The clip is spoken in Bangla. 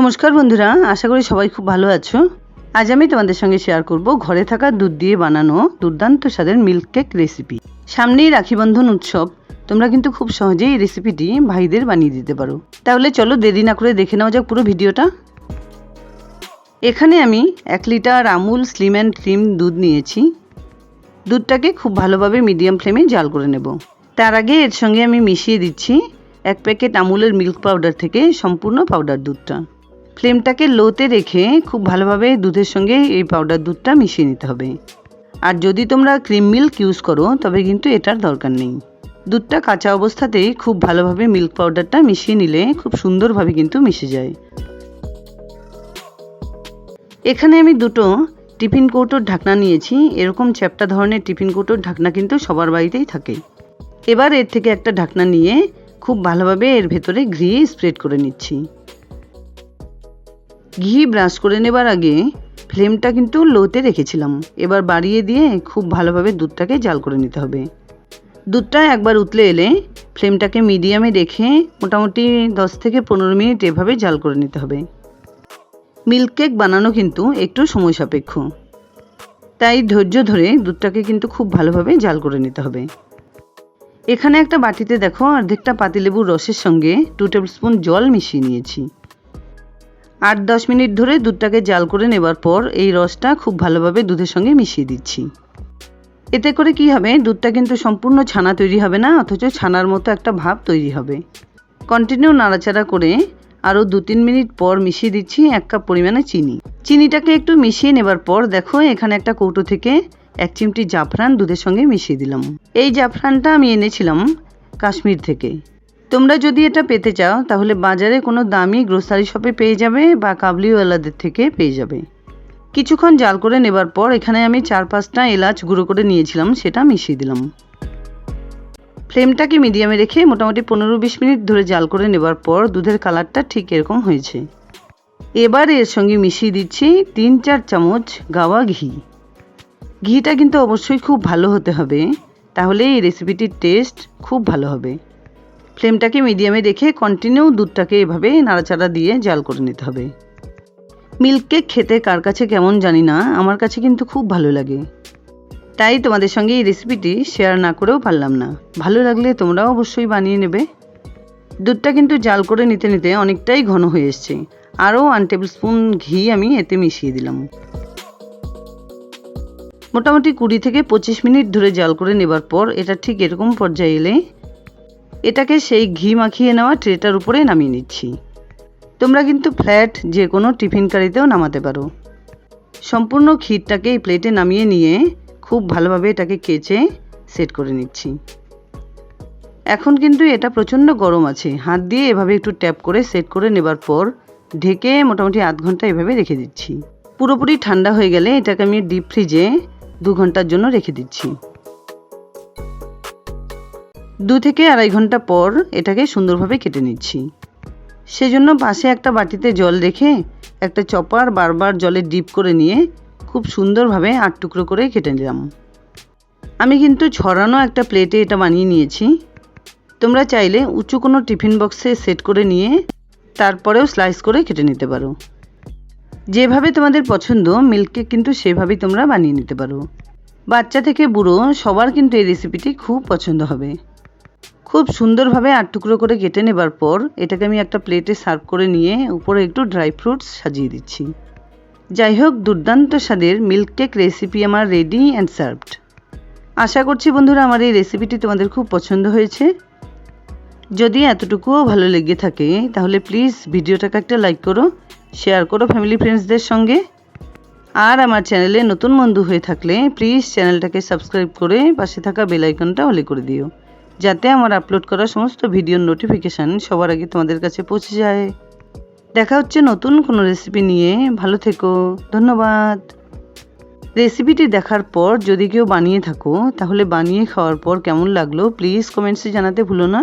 নমস্কার বন্ধুরা, আশা করি সবাই খুব ভালো আছো। আজ আমি তোমাদের সঙ্গে শেয়ার করব ঘরে থাকা দুধ দিয়ে বানানো দুর্দান্ত স্বাদের মিল্ক কেক রেসিপি। সামনেই রাখি বন্ধন উৎসব, তোমরা কিন্তু খুব সহজেই এই রেসিপিটি ভাইদের বানিয়ে দিতে পারো। তাহলে চলো দেরি না করে দেখে নেওয়া যাক পুরো ভিডিওটা। এখানে আমি 1 litre Amul slim and cream দুধ নিয়েছি। দুধটাকে খুব ভালোভাবে মিডিয়াম ফ্লেমে জাল করে নেব। তার আগে এর সঙ্গে আমি মিশিয়ে দিচ্ছি 1 প্যাকেট আমুলের মিল্ক পাউডার থেকে সম্পূর্ণ পাউডার দুধটা। ফ্লেমটাকে লোতে রেখে খুব ভালোভাবে দুধের সঙ্গে এই পাউডার দুধটা মিশিয়ে নিতে হবে। আর যদি তোমরা ক্রিম মিল্ক ইউজ করো তবে কিন্তু এটার দরকার নেই। দুধটা কাঁচা অবস্থাতেই খুব ভালোভাবে মিল্ক পাউডারটা মিশিয়ে নিলে খুব সুন্দরভাবে কিন্তু মিশে যায়। এখানে আমি দুটো টিফিন কৌটোর ঢাকনা নিয়েছি। এরকম চ্যাপ্টা ধরনের টিফিন কৌটোর ঢাকনা কিন্তু সবার বাড়িতেই থাকে। এবার এর থেকে একটা ঢাকনা নিয়ে খুব ভালোভাবে এর ভেতরে ঘি স্প্রেড করে নিচ্ছি। ঘি ব্রাশ করে নেবার আগে ফ্লেমটা কিন্তু লোতে রেখেছিলাম। এবার বাড়িয়ে দিয়ে খুব ভালোভাবে দুধটাকে জাল করে নিতে হবে। দুধটা একবার উতলে এলে ফ্লেমটাকে মিডিয়ামে রেখে মোটামুটি 10 থেকে 15 মিনিট এভাবে জাল করে নিতে হবে। মিল্ক কেক বানানো কিন্তু একটু সময় সাপেক্ষ, তাই ধৈর্য ধরে দুধটাকে কিন্তু খুব ভালোভাবে জাল করে নিতে হবে। এখানে একটা বাটিতে দেখো অর্ধেকটা পাতিলেবুর রসের সঙ্গে 2 টেবিল স্পুন জল মিশিয়ে নিয়েছি। 8-10 মিনিট ধরে দুধটাকে জাল করে নেবার পর এই রসটা খুব ভালোভাবে দুধের সঙ্গে মিশিয়ে দিচ্ছি। এতে করে কি হবে, দুধটা কিন্তু সম্পূর্ণ ছানা তৈরি হবে না, অথচ ছানার মতো একটা ভাব তৈরি হবে। কন্টিনিউ নাড়াচাড়া করে আরও 2-3 মিনিট পর মিশিয়ে দিচ্ছি 1 কাপ পরিমাণে চিনি। চিনিটাকে একটু মিশিয়ে নেবার পর দেখো এখানে একটা কৌটো থেকে 1 চিমটি জাফরান দুধের সঙ্গে মিশিয়ে দিলাম। এই জাফরানটা আমি এনেছিলাম কাশ্মীর থেকে। তোমরা যদি এটা পেতে চাও তাহলে বাজারে কোনো দামি গ্রোসারি শপে পেয়ে যাবে বা কাবলিওয়ালাদের থেকে পেয়ে যাবে। কিছুক্ষণ জাল করে নেবার পর এখানে আমি 4-5টা এলাচ গুঁড়ো করে নিয়েছিলাম, সেটা মিশিয়ে দিলাম। ফ্লেমটাকে মিডিয়ামে রেখে মোটামুটি 15-20 মিনিট ধরে জাল করে নেবার পর দুধের কালারটা ঠিক এরকম হয়েছে। এবার এর সঙ্গে মিশিয়ে দিচ্ছি 3-4 চামচ গাওয়া ঘি। ঘিটা কিন্তু অবশ্যই খুব ভালো হতে হবে, তাহলে এই রেসিপিটির টেস্ট খুব ভালো হবে। ফ্লেমটাকে মিডিয়ামে রেখে কন্টিনিউ দুধটাকে এভাবে নাড়াচাড়া দিয়ে জাল করে নিতে হবে। মিল্ক কেক খেতে কার কাছে কেমন জানি না, আমার কাছে কিন্তু খুব ভালো লাগে, তাই তোমাদের সঙ্গে এই রেসিপিটি শেয়ার না করেও পারলাম না। ভালো লাগলে তোমরাও অবশ্যই বানিয়ে নেবে। দুধটা কিন্তু জাল করে নিতে নিতে অনেকটাই ঘন হয়ে এসছে। আরও 1 টেবিল স্পুন ঘি আমি এতে মিশিয়ে দিলাম। মোটামুটি 20 থেকে 25 মিনিট ধরে জাল করে নেবার পর এটা ঠিক এরকম পর্যায়ে এলে এটাকে সেই ঘি মাখিয়ে নেওয়া ট্রেটার উপরে নামিয়ে নিচ্ছি। তোমরা কিন্তু ফ্ল্যাট যে কোনো টিফিন কারিতেও নামাতে পারো। সম্পূর্ণ ক্ষীরটাকে এই প্লেটে নামিয়ে নিয়ে খুব ভালোভাবে এটাকে কেচে সেট করে নিচ্ছি। এখন কিন্তু এটা প্রচণ্ড গরম আছে, হাত দিয়ে এভাবে একটু ট্যাপ করে সেট করে নেবার পর ঢেকে মোটামুটি আধ ঘন্টা এভাবে রেখে দিচ্ছি। পুরোপুরি ঠান্ডা হয়ে গেলে এটাকে আমি ডিপ ফ্রিজে 2 ঘন্টার জন্য রেখে দিচ্ছি। 2 থেকে 2.5 ঘন্টা পর এটাকে সুন্দরভাবে কেটে নিচ্ছি। সেজন্য পাশে একটা বাটিতে জল রেখে একটা চপার বারবার জলে ডিপ করে নিয়ে খুব সুন্দরভাবে 8 টুকরো করে কেটে নিলাম। আমি কিন্তু ছড়ানো একটা প্লেটে এটা বানিয়ে নিয়েছি। তোমরা চাইলে উঁচু কোনো টিফিন বক্সে সেট করে নিয়ে তারপরেও স্লাইস করে কেটে নিতে পারো। যেভাবে তোমাদের পছন্দ মিল্ক কেক কিন্তু সেভাবেই তোমরা বানিয়ে নিতে পারো। বাচ্চা থেকে বুড়ো সবার কিন্তু এই রেসিপিটি খুব পছন্দ হবে। খুব সুন্দরভাবে 8 টুকরো করে কেটে নেবার পর এটাকে আমি একটা প্লেটে সার্ভ করে নিয়ে উপরে একটু ড্রাই ফ্রুটস সাজিয়ে দিচ্ছি। যাই হোক, দুর্দান্ত স্বাদের মিল্ক কেক রেসিপি আমার রেডি অ্যান্ড সার্ভড। আশা করছি বন্ধুরা আমার এই রেসিপিটি তোমাদের খুব পছন্দ হয়েছে। যদি এতটুকুও ভালো লেগে থাকে তাহলে প্লিজ ভিডিওটাকে একটা লাইক করো, শেয়ার করো ফ্যামিলি ফ্রেন্ডসদের সঙ্গে। আর আমার চ্যানেলে নতুন বন্ধু হয়ে থাকলে প্লিজ চ্যানেলটাকে সাবস্ক্রাইব করে পাশে থাকা বেল আইকনটা অলে করে দিও, যাতে আমার আপলোড করা সমস্ত ভিডিওর নোটিফিকেশান সবার আগে তোমাদের কাছে পৌঁছে যায়। দেখা হচ্ছে নতুন কোনো রেসিপি নিয়ে। ভালো থেকো, ধন্যবাদ। রেসিপিটি দেখার পর যদি কেউ বানিয়ে থাকো তাহলে বানিয়ে খাওয়ার পর কেমন লাগলো প্লিজ কমেন্টসে জানাতে ভুলো না।